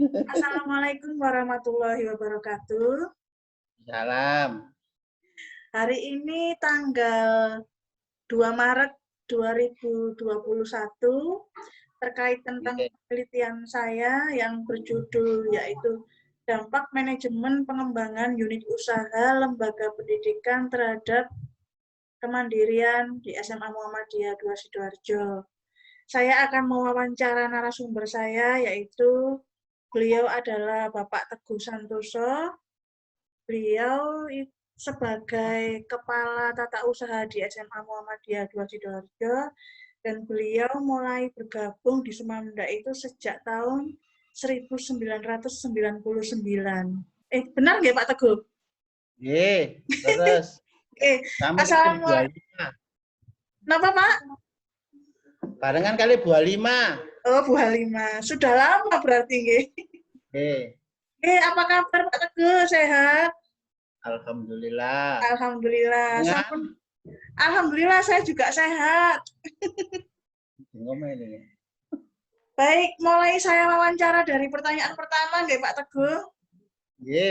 Assalamualaikum warahmatullahi wabarakatuh. Salam. Hari ini tanggal 2 Maret 2021 terkait tentang penelitian saya yang berjudul yaitu dampak manajemen pengembangan unit usaha lembaga pendidikan terhadap kemandirian di SMA Muhammadiyah 2 Sidoarjo. Saya akan mewawancara narasumber saya yaitu beliau adalah Bapak Teguh Santoso. Beliau sebagai Kepala Tata Usaha di SMA Muhammadiyah 2 Sidoarjo dan beliau mulai bergabung di Semanda itu sejak tahun 1999. Benar nggak Pak Teguh? Terus. Assalamualaikum. Kenapa Pak? Barengan kali Bu Halima. Oh, Bu Halima. Sudah lama berarti nggih. Apa kabar Pak Teguh? Sehat? Alhamdulillah. Alhamdulillah. Alhamdulillah saya juga sehat. Baik, mulai saya wawancara dari pertanyaan pertama nggih Pak Teguh?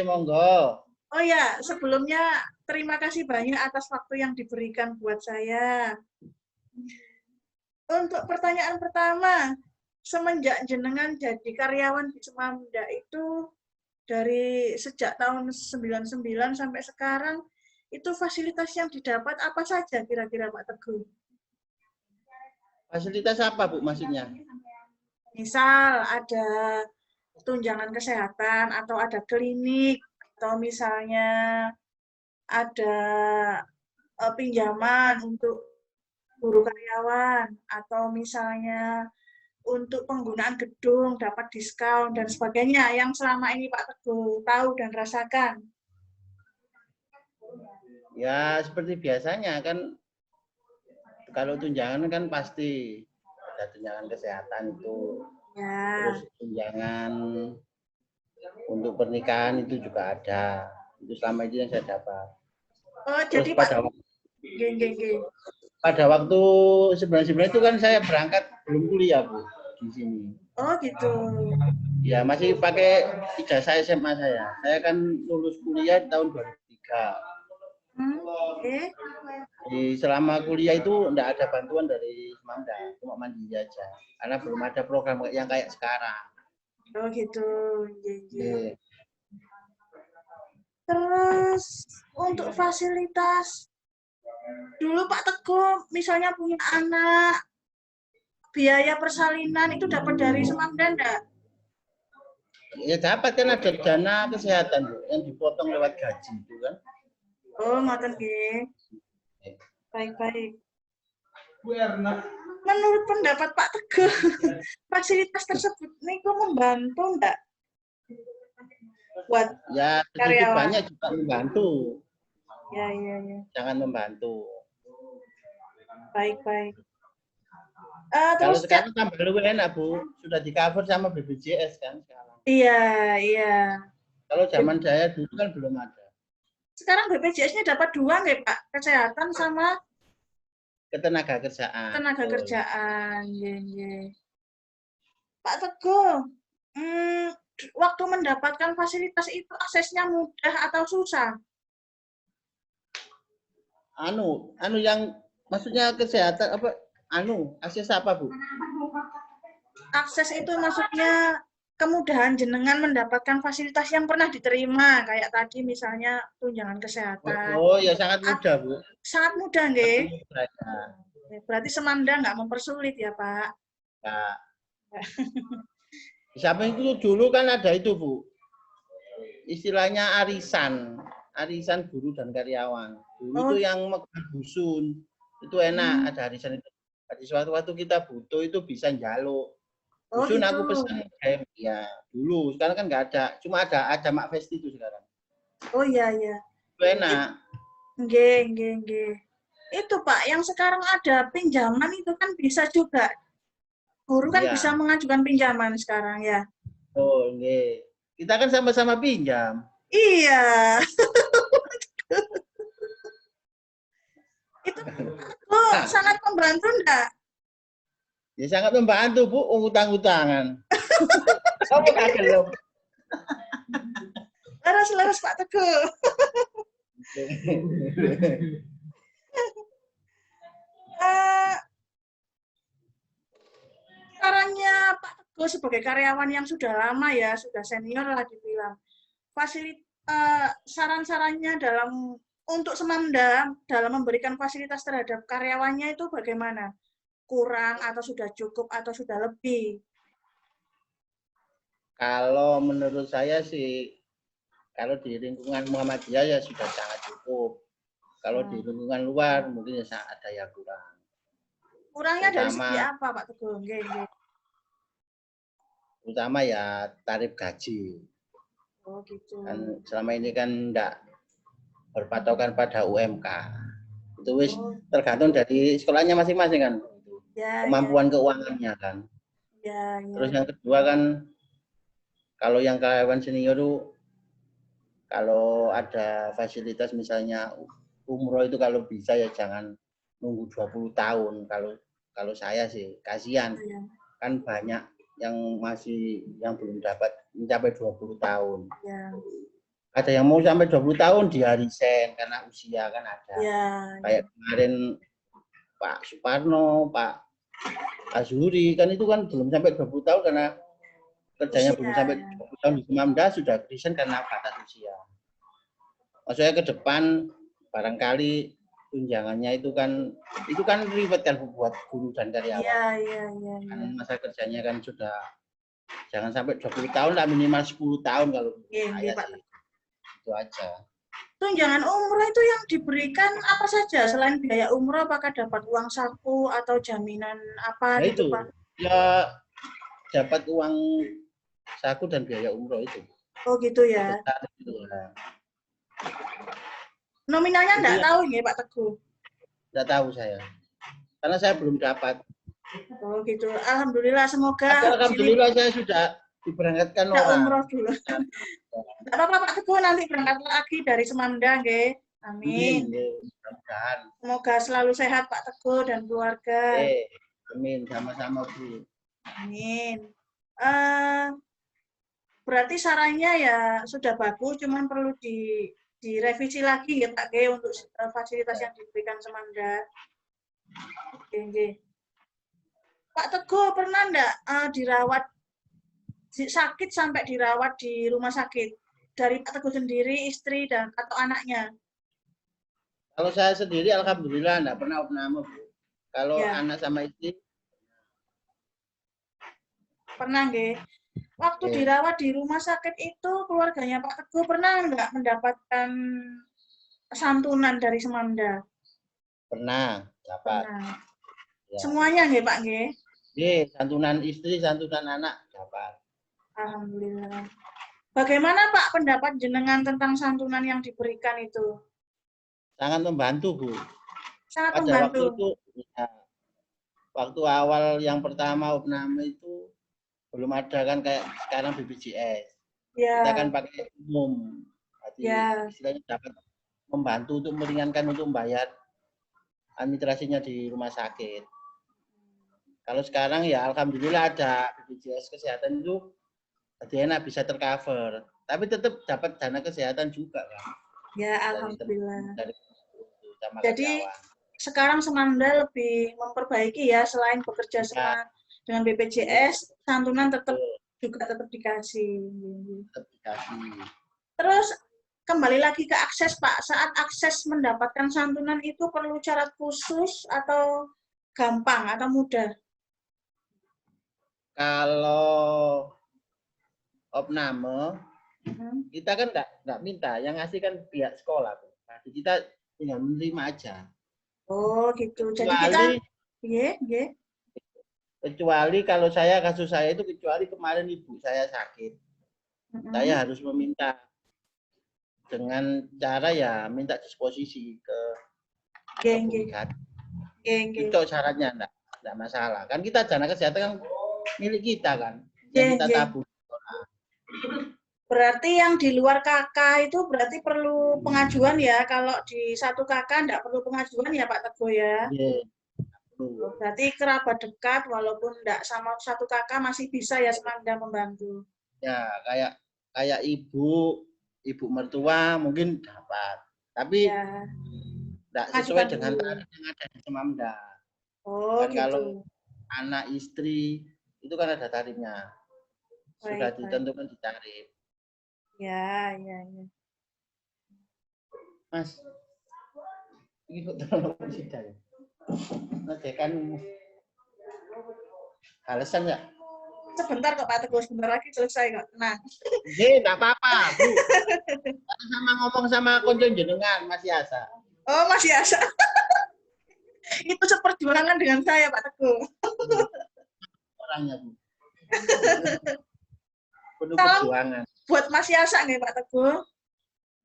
Monggo. Oh ya, sebelumnya terima kasih banyak atas waktu yang diberikan buat saya. Untuk pertanyaan pertama, semenjak jenengan jadi karyawan di Semanda itu dari sejak tahun 99 sampai sekarang, itu fasilitas yang didapat apa saja kira-kira Pak Teguh? Fasilitas apa Bu maksudnya? Misal ada tunjangan kesehatan atau ada klinik atau misalnya ada pinjaman untuk guru karyawan atau misalnya untuk penggunaan gedung dapat diskon dan sebagainya yang selama ini Pak Teguh tahu dan rasakan. Ya seperti biasanya kan kalau tunjangan kan pasti ada tunjangan kesehatan itu. Ya. Terus tunjangan untuk pernikahan itu juga ada. Itu selama itu yang saya dapat. Oh, terus jadi pada pada waktu sebenarnya itu kan saya berangkat belum kuliah Bu di sini. Oh gitu. Ya masih pakai ijazah SMA saya. Saya kan lulus kuliah di tahun 2003. Selama kuliah itu enggak ada bantuan dari Semanda, cuma mandiri aja. Karena belum ada program yang kayak sekarang. Oh gitu. Terus untuk fasilitas dulu Pak Teguh misalnya punya anak, biaya persalinan itu dapat dari Semanda enggak? Ya dapat kan ada dana kesehatan Bu, yang dipotong lewat gaji itu kan. Oh, ngoten nggih. Baik-baik. Menurut pendapat Pak Teguh, fasilitas tersebut niku membantu enggak? Buat ya sedikit banyak juga membantu. Ya. Jangan membantu. Baik. Kalau sekarang tambah lebih enak Bu, sudah di cover sama BPJS kan sekarang. Iya. Kalau zaman saya dulu kan belum ada. Sekarang BPJS-nya dapat dua nggak Pak? Kesehatan sama ketenaga kerjaan. Tenaga kerjaan, iya. Pak Teguh, waktu mendapatkan fasilitas itu aksesnya mudah atau susah? Yang maksudnya kesehatan apa? Akses apa Bu? Akses itu maksudnya kemudahan jenengan mendapatkan fasilitas yang pernah diterima, kayak tadi misalnya tunjangan kesehatan. Oh ya sangat mudah Bu. Sangat mudah nggih? Berarti Semanda nggak mempersulit ya Pak? Nggak. Di samping itu dulu kan ada itu Bu, istilahnya arisan guru dan karyawan. Dulu itu yang megang dusun, itu enak, ada arisan itu. Di suatu waktu kita butuh itu bisa njaluk. Dusun gitu. Aku pesan ya dulu, sekarang kan nggak ada, cuma ada Mak Festi itu sekarang. Oh iya. Itu enak. Nggih. Itu Pak, yang sekarang ada pinjaman itu kan bisa juga. Guru kan bisa mengajukan pinjaman sekarang ya. Oh, nggih. Kita kan sama-sama pinjam. Iya. Itu sangat membantu enggak? Ya sangat membantu Bu, utang-utangan. Apa gak gelem? Leres Pak Teguh. Eh, Caranya Pak Teguh sebagai karyawan yang sudah lama ya, sudah senior lah dibilang. Saran-sarannya untuk Semanda dalam memberikan fasilitas terhadap karyawannya itu bagaimana? Kurang atau sudah cukup atau sudah lebih? Kalau menurut saya sih, kalau di lingkungan Muhammadiyah ya sudah sangat cukup. Kalau di lingkungan luar mungkin ya ada yang kurang. Kurangnya dari segi apa Pak Teguh? Terutama ya tarif gaji. Oh gitu. Kan selama ini kan enggak berpatokan pada UMK. Itu wis tergantung dari sekolahnya masing-masing kan. Ya, kemampuan keuangannya kan. Ya. Terus yang kedua kan kalau yang karyawan senior itu kalau ada fasilitas misalnya umroh itu kalau bisa ya jangan nunggu 20 tahun. Kalau saya sih kasihan. Kan banyak yang belum dapat mencapai 20 tahun. Ya. Ada yang mau sampai 20 tahun dia resign karena usia kan ada. Ya. Kayak kemarin Pak Suparno, Pak Azuri kan itu kan belum sampai 20 tahun karena kerjanya belum sampai 20 tahun di Semanda sudah resign karena batas usia. Maksudnya ke depan barangkali tunjangannya itu kan ribet kan buat guru dan karyawan. Iya. Karena masa kerjanya kan sudah jangan sampai 20 tahun lah, minimal 10 tahun kalau saya sih. Itu aja. Tunjangan umroh itu yang diberikan apa saja selain biaya umroh, apakah dapat uang saku atau jaminan apa nah gitu itu, Pak? Ya dapat uang saku dan biaya umroh itu. Oh gitu ya. Nominalnya enggak tahu nih Pak Teguh? Enggak tahu saya. Karena saya belum dapat. Oh gitu. Alhamdulillah semoga. Alhamdulillah saya sudah diberangkatkan orang. Umroh dulu. Enggak apa-apa Pak Teguh, nanti berangkat lagi dari Semanda nggih. Amin. Semoga selalu sehat Pak Teguh dan keluarga. Amin, sama-sama Bu. Amin. Berarti sarannya ya sudah bagus, cuman perlu direvisi lagi ya Pak G untuk fasilitas yang diberikan Semanda. Oke. Pak Teguh pernah enggak dirawat sakit sampai dirawat di rumah sakit dari Pak Teguh sendiri, istri dan atau anaknya? Kalau saya sendiri alhamdulillah enggak pernah opname, Bu. Kalau anak sama istri pernah nggih. Waktu dirawat di rumah sakit itu keluarganya Pak Teguh pernah enggak mendapatkan santunan dari Semanda? Pernah dapat. Ya. Semuanya nggih Pak nggih? Nggih, santunan istri, santunan anak dapat. Alhamdulillah. Bagaimana Pak pendapat jenengan tentang santunan yang diberikan itu? Sangat membantu, Bu. Sangat Pada membantu. waktu itu, ya, waktu awal yang pertama opname itu belum ada kan kayak sekarang BPJS. Ya. Kita kan pakai umum. Jadi istilahnya dapat membantu untuk meringankan untuk membayar administrasinya di rumah sakit. Kalau sekarang ya alhamdulillah ada BPJS kesehatan itu jadi enak bisa tercover. Tapi tetap dapat dana kesehatan juga kan. Ya alhamdulillah. Jadi sekarang Semanda lebih memperbaiki ya, selain bekerja sama dengan BPJS, santunan tetap dikasih. Terus kembali lagi ke akses Pak, saat akses mendapatkan santunan itu perlu syarat khusus atau gampang atau mudah? Kalau opname, kita kan nggak minta, yang ngasih kan pihak sekolah. Jadi kita tinggal menerima aja. Oh gitu. Jadi kita, kecuali kalau kasus saya itu kecuali kemarin ibu saya sakit, saya harus meminta dengan cara ya minta disposisi ke itu syaratnya enggak masalah. Kan kita dana kesehatan kan milik kita kan, yang kita tabung. Berarti yang di luar KK itu berarti perlu pengajuan ya. Kalau di satu KK enggak perlu pengajuan ya Pak Teguh ya? Berarti kerabat dekat walaupun enggak sama satu kakak masih bisa ya Semanda membantu. Ya, kayak ibu mertua mungkin dapat. Tapi Ya, tidak sesuai majukan dengan dulu. tarif yang ada di Semamda. Oh, Kan gitu. kalau anak istri itu kan ada tarifnya. Sudah Baik, baik. ditentukan di tarif. Ya, ya, ya. Mas, ini kok terlalu sidang. Nanti kan alasan ya? Sebentar kok Pak Teguh, sebentar lagi selesai kok. Nah, Tidak apa-apa, Bu. Sama ngomong sama konco jenengan, Mas Yasa. oh masih asa. Itu seperjuangan dengan saya Pak Teguh. Orangnya, Bu. Penuh Salam perjuangan. buat Mas Yasa nih Pak Teguh.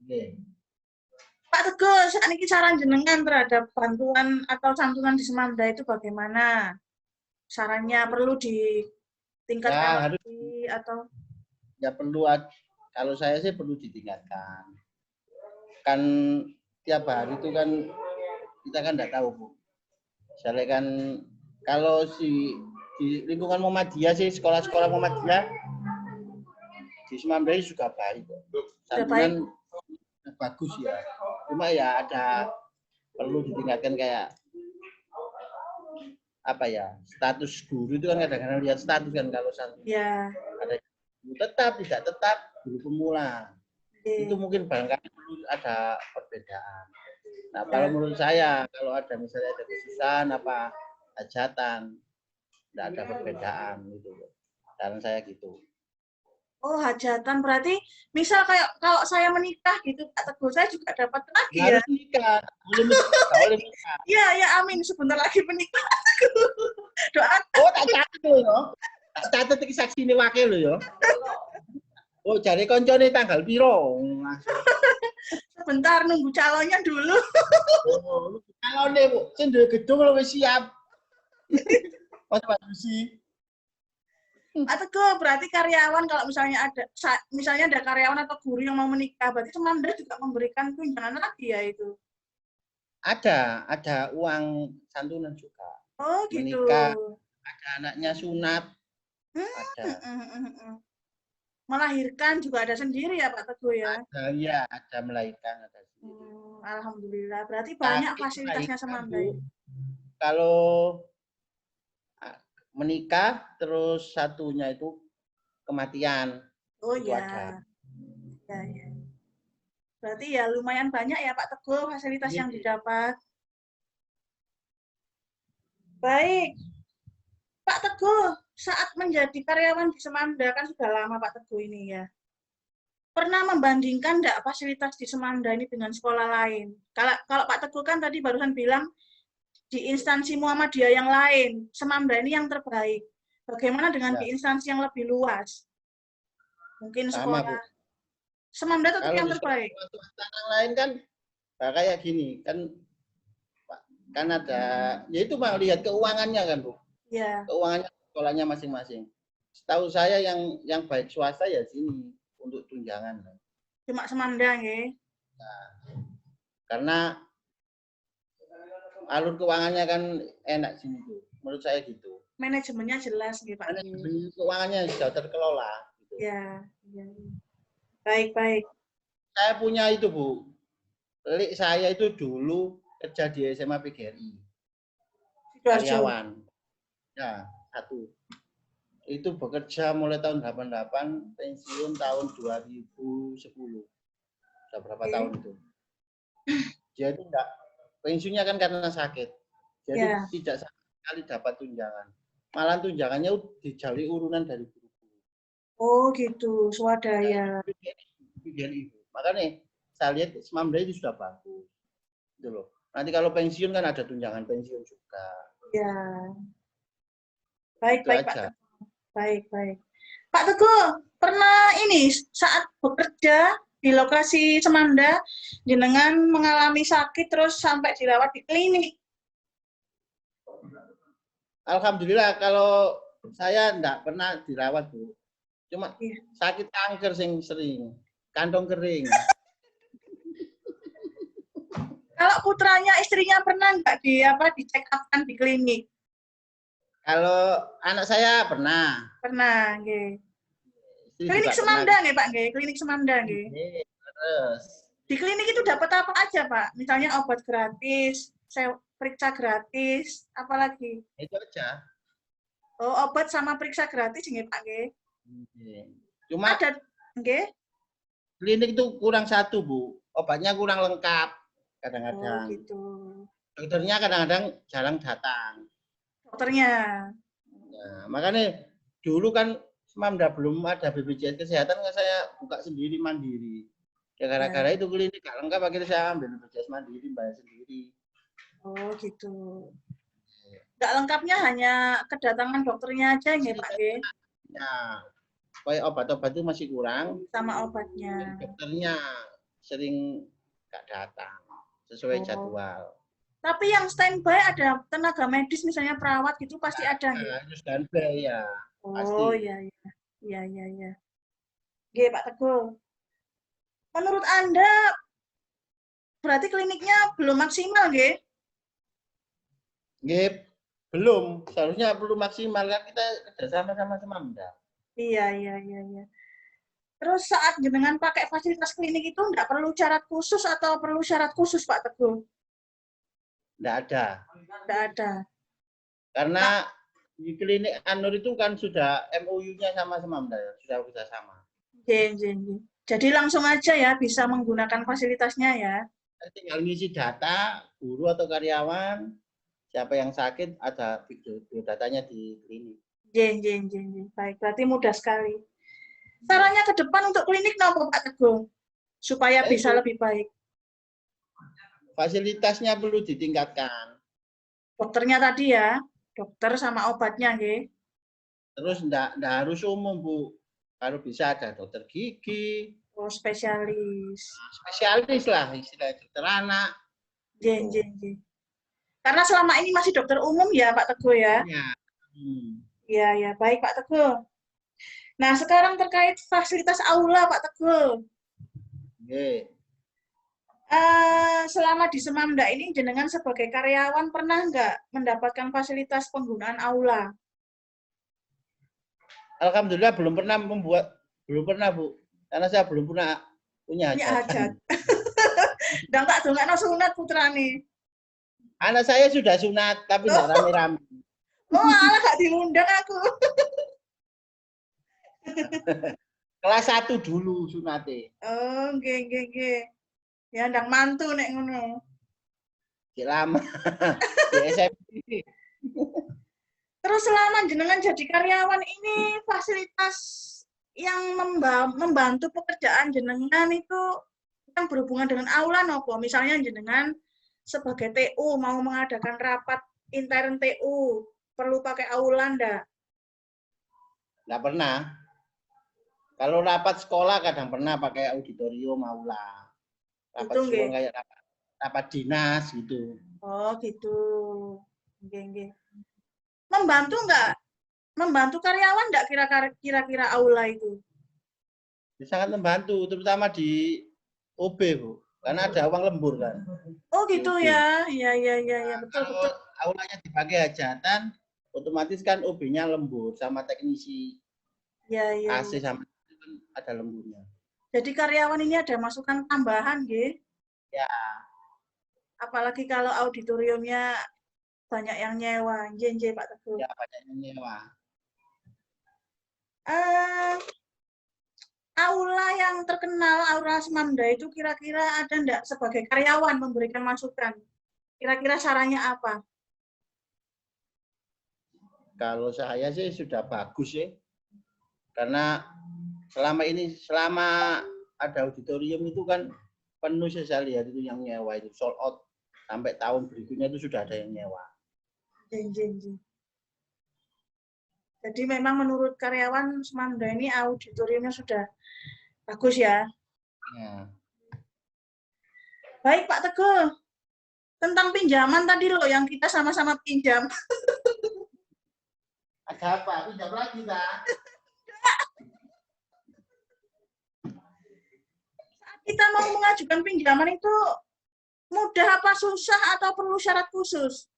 Oke. Pak Teguh, saat ini saran jenengan terhadap bantuan atau santunan di Semanda itu bagaimana? Sarannya perlu ditingkatkan Ya, harus lagi atau ya perlu, kalau saya sih perlu ditingkatkan. Kan tiap hari itu kan kita kan tidak tahu, Bu. Misalnya kan kalau di lingkungan Muhammadiyah sih, sekolah-sekolah Muhammadiyah di Semamda juga baik. Santunan bagus ya. Cuma ya ada perlu ditingkatkan kayak apa ya, status guru itu kan kadang-kadang lihat status kan, kalau santunan ya. ada tetap tidak tetap guru pemula. Itu mungkin barangkali perlu ada perbedaan. Nah, kalau menurut saya kalau ada misalnya ada kesusahan apa hajatan, tidak ada perbedaan gitu. Saran saya gitu. Oh, hajatan berarti misal kayak kalau saya menikah gitu Pak Teguh, saya juga dapat lagi ya? Harus nikah, boleh nikah. Iya, ya amin. Sebentar lagi menikah. Doa. Oh, tak catat lho ya. Tak catat iki saksine wakil lho ya. Oh, jare koncone tanggal piro? Sebentar nunggu calonnya dulu. Oh, calone Bu, sing duwe gedung lho wis siap. Mas Padusi. Pak Teguh, berarti karyawan kalau misalnya ada karyawan atau guru yang mau menikah, berarti Semanda juga memberikan tunjangan lagi ya itu? Ada uang santunan juga. Oh, gitu. Menikah, ada anaknya sunat, ada. Melahirkan juga ada sendiri ya Pak Teguh ya? Ada ya, ada melahirkan, ada sendiri. Alhamdulillah, berarti banyak Tapi fasilitasnya Semanda ini. kalau menikah terus satunya itu kematian. Oh itu ya. ada. Ya, ya. Berarti ya lumayan banyak ya Pak Teguh fasilitas yang didapat. Baik. Pak Teguh, saat menjadi karyawan di Semanda, kan sudah lama Pak Teguh ini ya. Pernah membandingkan enggak fasilitas di Semanda ini dengan sekolah lain? Kalau Pak Teguh kan tadi barusan bilang di instansi Muhammadiyah yang lain, Semanda ini yang terbaik. Bagaimana dengan di instansi yang lebih luas? Mungkin sama, sekolah. Bu. Semanda tetap Kalau yang di terbaik. sekolah lain kan kayak gini, kan ada, ya itu mau lihat keuangannya kan, Bu. Ya. Keuangannya sekolahnya masing-masing. Setahu saya yang baik swasta ya sini untuk tunjangan. Cuma Semanda ya. Nah, karena alur keuangannya kan enak sini tuh, menurut saya gitu. Manajemennya jelas nih Pak. Manajemen keuangannya sudah terkelola. Gitu. Ya, ya. Baik. Saya punya itu, Bu. Saya itu dulu kerja di SMA PGRI. Karyawan. Ya, satu. Itu bekerja mulai tahun 88, pensiun tahun 2010. Sudah berapa tahun itu? Jadi enggak, pensiunnya kan karena sakit. Jadi tidak sama sekali dapat tunjangan. Malah tunjangannya dijali urunan dari guru-guru. Oh gitu, swadaya. Makanya saya lihat Semamda itu sudah bagus. Gitu loh. Nanti kalau pensiun kan ada tunjangan pensiun juga. Ya. Baik, Pak Teguh. Baik. Pak Teguh, pernah ini saat bekerja di lokasi Semanda, jenengan mengalami sakit terus sampai dirawat di klinik? Alhamdulillah kalau saya enggak pernah dirawat, Bu. Cuma sakit kanker sing sering, kantong kering. Kalau putranya, istrinya pernah nggak di check up-kan di klinik? Kalau anak saya pernah. Pernah, nggih. Istri Klinik juga pernah. Semanda nggih, Pak, nggih? Klinik Semanda nggih. Terus Di klinik itu dapat apa aja, Pak? Misalnya obat gratis, periksa gratis, apalagi? itu aja. Oh, obat sama periksa gratis nggih, Pak, nggih. Cuma Ada nggih? klinik itu kurang satu, Bu. Obatnya kurang lengkap Oh, kadang-kadang. gitu. Dokternya kadang-kadang jarang datang. Dokternya. Nah, makanya dulu kan Semamda belum ada BPJS Kesehatan, kan saya buka sendiri mandiri. Ya gara-gara itu klinik gak lengkap, akhirnya saya ambil BPJS mandiri, bayar sendiri. Oh, gitu. Nggak lengkapnya hanya kedatangan dokternya aja nggih, Pak, nggih? Ya, kayak obat-obat itu masih kurang. Sama obatnya. Dokternya sering gak datang sesuai jadwal. Tapi yang standby ada tenaga medis, misalnya perawat gitu pasti ada nggih? Harus standby ya. Oh, Pasti. iya, iya. Iya, iya, iya. Nggih, Pak Teguh. Menurut Anda, berarti kliniknya belum maksimal, nggih? Nggih, belum. Seharusnya perlu maksimal kan kita kerjasama sama Semamda. Iya, iya, iya, iya. Terus saat jenengan pakai fasilitas klinik itu nggak perlu syarat khusus atau perlu syarat khusus, Pak Teguh? Nggak ada. Nggak ada. Karena di klinik Anur itu kan sudah MOU-nya sama Semamda, sudah kerjasama. Jadi langsung aja ya bisa menggunakan fasilitasnya ya. Tinggal ngisi data, guru atau karyawan, siapa yang sakit, ada datanya di klinik. Baik, berarti mudah sekali. Sarannya ke depan untuk klinik nopo Pak Teguh? Supaya bisa lebih baik. Fasilitasnya perlu ditingkatkan. Dokternya tadi ya, dokter sama obatnya, nggih. Terus enggak harus umum, Bu. Kalau bisa ada dokter gigi. Oh, spesialis. Spesialis lah, istilah dokter anak. Karena selama ini masih dokter umum ya, Pak Teguh ya? Ya. Iya, ya. Baik, Pak Teguh. Nah, sekarang terkait fasilitas aula, Pak Teguh. Selama di Semamda ini, jenengan sebagai karyawan pernah nggak mendapatkan fasilitas penggunaan aula? Alhamdulillah belum pernah Bu. Karena saya belum pernah punya hajatan. Dan tak dongakno sunat putrane. Anak saya sudah sunat, tapi nggak rame-rame. Oh, alah gak diundang aku. Kelas 1 dulu sunate. Oh, nggih. Ya ndang mantu nek ngono. Lama. Di SMP. Terus selama jenengan jadi karyawan ini fasilitas yang membantu pekerjaan jenengan itu yang berhubungan dengan aula nopo? Misalnya jenengan sebagai TU mau mengadakan rapat intern TU, perlu pakai aula ndak? Nggak pernah. Kalau rapat sekolah kadang pernah pakai auditorium aula. Rapat sekolah kayak rapat dinas gitu. Oh, gitu. Nggih. Membantu karyawan nggak kira-kira aula itu? Sangat membantu, terutama di OB, Bu. Karena ada uang lembur kan. Oh, gitu ya. Iya, betul. Aulanya dipakai hajatan, otomatis kan OB-nya lembur sama teknisi. Iya. AC sama ada lemburnya. Jadi karyawan ini ada masukan tambahan, nggih? Ya. Apalagi kalau auditoriumnya banyak yang nyewa. Nggih, Pak Teguh. Ya, banyak yang nyewa. Aula yang terkenal, Aula Semamda itu kira-kira ada enggak sebagai karyawan memberikan masukan? Kira-kira sarannya apa? Kalau saya sih sudah bagus ya. Karena selama ada auditorium itu kan penuh saya lihat itu yang nyewa itu sold out sampai tahun berikutnya itu sudah ada yang nyewa. Jadi memang menurut karyawan Semamda ini auditoriumnya sudah bagus ya. Baik Pak Teguh, tentang pinjaman tadi loh yang kita sama-sama pinjam. Ada apa? Pinjam lagi tak? Saat kita mau mengajukan pinjaman itu mudah apa susah atau perlu syarat khusus?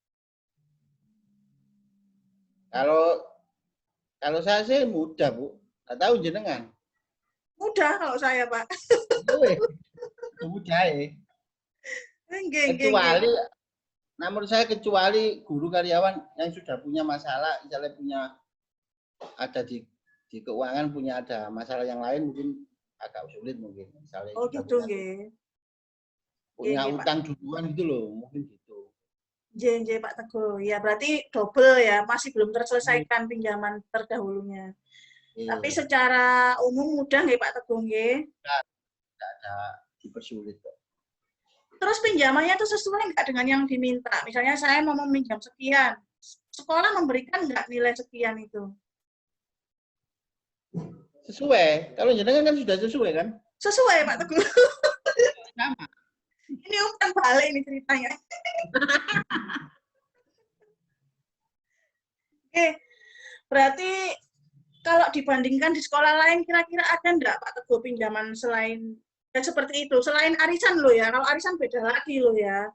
Kalau saya sih mudah, Bu. Nggak tahu jenengan. Mudah kalau saya, Pak. Mudah ya. Nggih. Namun saya kecuali guru karyawan yang sudah punya masalah, misalnya punya ada di keuangan punya ada masalah yang lain mungkin agak sulit mungkin. Misalnya Oh gitu nggih. Punya utang duluan gitu loh, mungkin gitu. Nggih, Pak Teguh. Ya berarti double ya, masih belum terselesaikan pinjaman terdahulunya. Tapi secara umum mudah nggih Pak Teguh nggih? Tidak ada dipersulit kok. Terus pinjamannya itu sesuai nggak dengan yang diminta? Misalnya saya mau meminjam sekian, sekolah memberikan nggak nilai sekian itu? Sesuai. Kalau jenengan kan sudah sesuai kan? Sesuai Pak Teguh. Sama. Ini umpan balik ini ceritanya. Oke, berarti kalau dibandingkan di sekolah lain kira-kira ada enggak Pak Teguh pinjaman selain ya seperti itu, selain arisan lo ya. Kalau arisan beda lagi lo ya.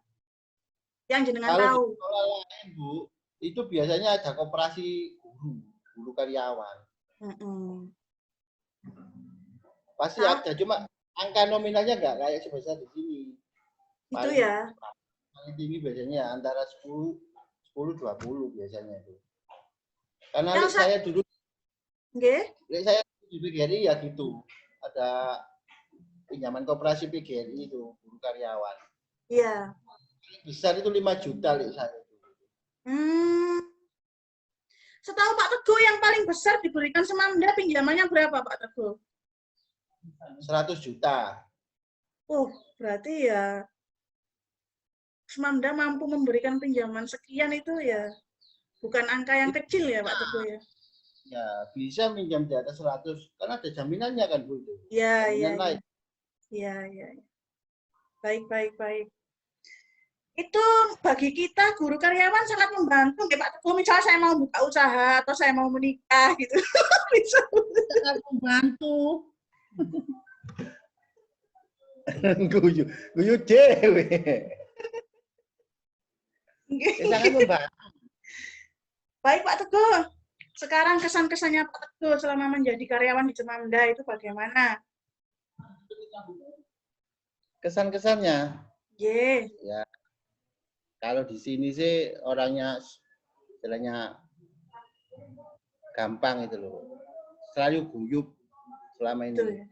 Yang jenengan kalau tahu. Di sekolah lain, Bu, itu biasanya ada koperasi guru karyawan. Pasti ada, cuma angka nominalnya enggak kayak sebesar di sini. Itu paling, ya. Paling tinggi biasanya antara 10-20 biasanya itu. Karena saya dulu saya di PGRI ya gitu. Ada pinjaman koperasi PGRI itu guru karyawan. Iya. Besar itu 5 juta saya itu. Setahu Pak Teguh yang paling besar diberikan Semamda pinjamannya berapa Pak Teguh? 100 juta. Berarti ya Semamda mampu memberikan pinjaman sekian itu ya bukan angka yang kecil ya Pak Teguh ya. Ya, bisa minjam di atas 100 karena ada jaminannya kan Bu itu. Iya. Baik. Itu bagi kita guru karyawan sangat membantu ya Pak Teguh. Misalnya saya mau buka usaha atau saya mau menikah gitu. Bisa sangat membantu. Guyu dewe. Sangat membantu. Baik Pak Teguh. Sekarang kesan-kesannya Pak Teguh selama menjadi karyawan di Semamda itu bagaimana? Kesan-kesannya? Ya. Kalau di sini sih orangnya istilahnya gampang itu loh. Selalu guyup selama ini. Betul.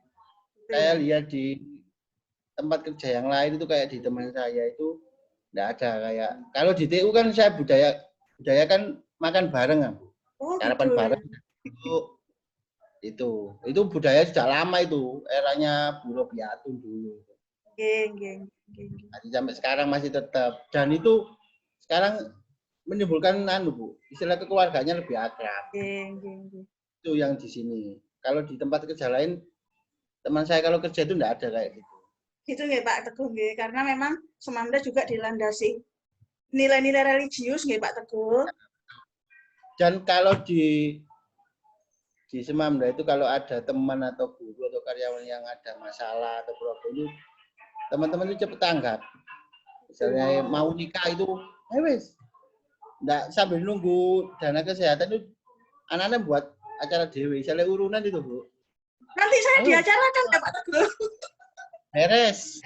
Saya lihat di tempat kerja yang lain itu kayak di teman saya itu enggak ada kayak kalau di TU kan saya budaya kan makan bareng kan Bu. Sarapan bareng itu budaya sejak lama itu eranya Bu Robiatun dulu. Masih sampai sekarang masih tetap dan itu sekarang menimbulkan Bu istilah keluarganya lebih akrab. Itu yang di sini. Kalau di tempat kerja lain teman saya kalau kerja itu enggak ada kayak gitu. Itu nggih Pak Teguh nggih karena memang Semamda juga dilandasi nilai-nilai religius nggih Pak Teguh. Dan kalau di Semamda itu kalau ada teman atau guru atau karyawan yang ada masalah atau problem itu teman-teman itu cepat tanggap. Misalnya mau nikah itu, wes, enggak sambil nunggu dana kesehatan itu anak-anak buat acara dewe, misalnya urunan itu Bu. Nanti saya diacarakan ya Pak Teguh. Beres.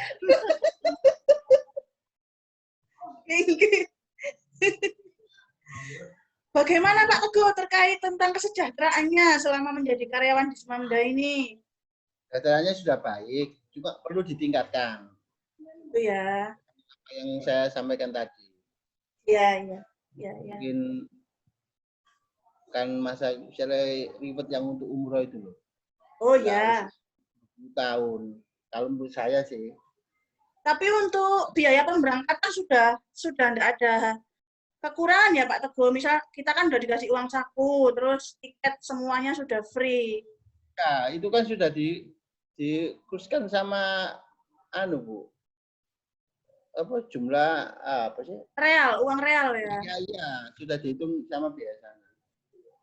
Bagaimana Pak Teguh terkait tentang kesejahteraannya selama menjadi karyawan di Semamda ini? Kesejahteraannya sudah baik, cuma perlu ditingkatkan. Itu ya. Yang saya sampaikan tadi. Iya. Mungkin kan masa misalnya ribet yang untuk umroh itu loh. Oh ya. 10 tahun. Kalau menurut saya sih. Tapi untuk biaya pemberangkatan sudah tidak ada kekurangan ya Pak Teguh. Misal kita kan udah dikasih uang saku, terus tiket semuanya sudah free. Ya, itu kan sudah dikursuskan sama Bu. Apa jumlah apa sih? Uang real ya. Iya, sudah dihitung sama biasa.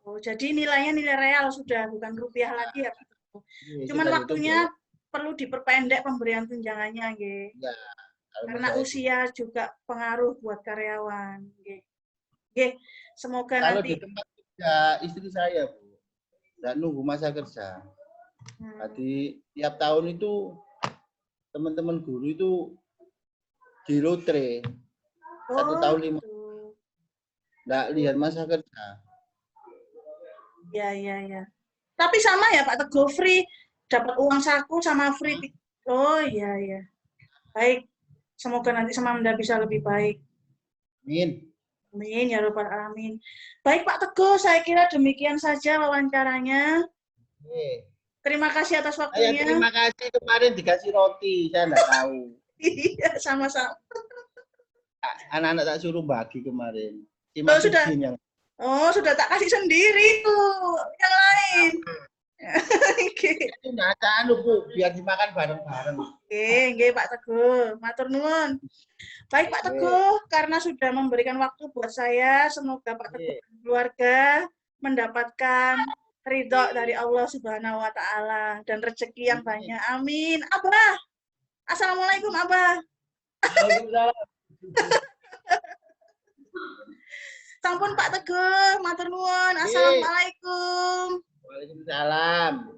Oh, jadi nilainya nilai real sudah bukan rupiah lagi ya Pak Teguh. Cuman waktunya perlu diperpendek pemberian tunjangannya, nggih. Ya, Karena usia juga pengaruh buat karyawan. Oke. Semoga Kalau nanti di tempat kerja istri saya, Bu, nggak nunggu masa kerja. Jadi tiap tahun itu teman-teman guru itu di lotre 1 tahun 5, nggak lihat masa kerja. Ya. Tapi sama ya Pak Teguh, free dapat uang saku sama free. Oh iya. Baik. Semoga nanti Semanda bisa lebih baik. Amin. Amin ya rabbal alamin. Baik Pak Teguh, saya kira demikian saja wawancaranya. Terima kasih atas waktunya. Terima kasih kemarin dikasih roti, saya nggak tahu. Iya, sama-sama. Anak-anak tak suruh bagi kemarin. Sudah tak kasih sendiri tuh, yang lain. Itu nacaan Bu, biar dimakan bareng-bareng. Oke, Pak Teguh, matur nuwun. Baik Pak Teguh, karena sudah memberikan waktu buat saya, semoga Pak Teguh dan keluarga mendapatkan ridho dari Allah Subhanahu wa taala dan rezeki yang banyak. Amin. Abah. Assalamualaikum, Abah. Waalaikumsalam. Sampun Pak Teguh, matur nuwun. Assalamualaikum. Waalaikumsalam.